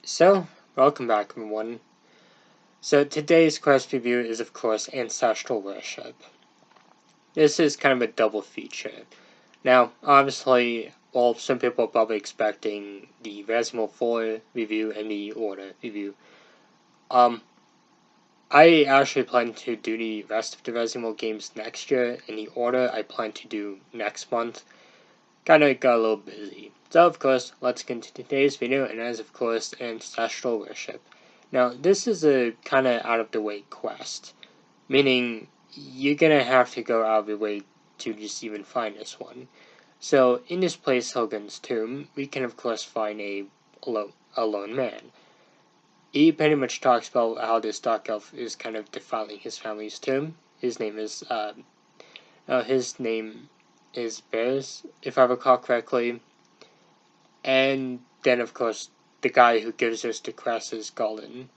So, welcome back everyone. So today's quest review is of course Ancestral Worship. This is kind of a double feature. Now, obviously, well, some people are probably expecting the Resident Evil 4 review and the Order review. I actually plan to do the rest of the Resident Evil games next year, and the Order I plan to do next month. Kinda got a little busy. So of course, let's get into today's video, and as of course, Ancestral Worship. Now, this is a kinda out of the way quest, meaning you're gonna have to go out of your way to just even find this one. So, in this place, Hogan's Tomb, we can of course find a lone man. He pretty much talks about how this dark elf is kind of defiling his family's tomb. His name is Bears, if I recall correctly. And then, of course, the guy who gives us the crest is Golden.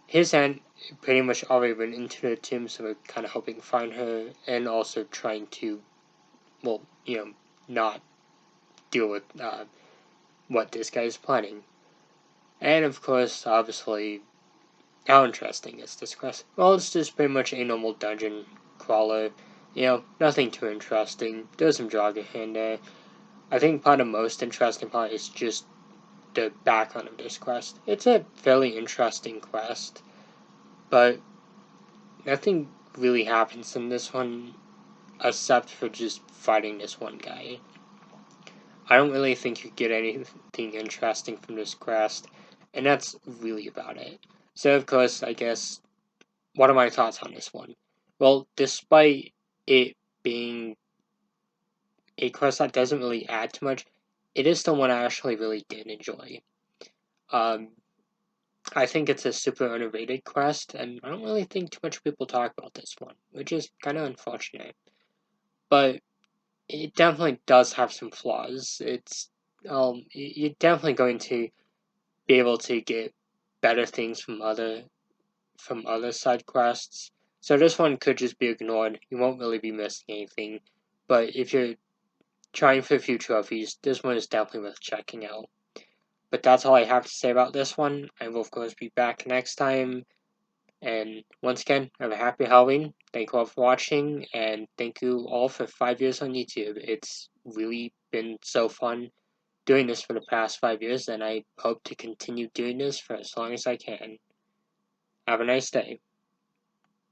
His aunt pretty much already went into the tomb, so we're kind of helping find her and also trying to, not deal with what this guy is planning. And of course, obviously, how interesting is this quest? Well, it's just pretty much a normal dungeon crawler. Nothing too interesting. There's some Draga in there. I think probably the most interesting part is just the background of this quest. It's a fairly interesting quest, but nothing really happens in this one except for just fighting this one guy. I don't really think you get anything interesting from this quest, and that's really about it. So, of course, I guess, what are my thoughts on this one? Well, despite it being a quest that doesn't really add too much, it is still one I actually really did enjoy. I think it's a super underrated quest, and I don't really think too much people talk about this one, which is kind of unfortunate. But it definitely does have some flaws. You're definitely going to be able to get better things from other side quests. So this one could just be ignored. You won't really be missing anything. But if you're trying for a few trophies, this one is definitely worth checking out. But that's all I have to say about this one. I will of course be back next time. And once again, have a happy Halloween. Thank you all for watching, and thank you all for 5 years on YouTube. It's really been so fun doing this for the past 5 years, and I hope to continue doing this for as long as I can. Have a nice day.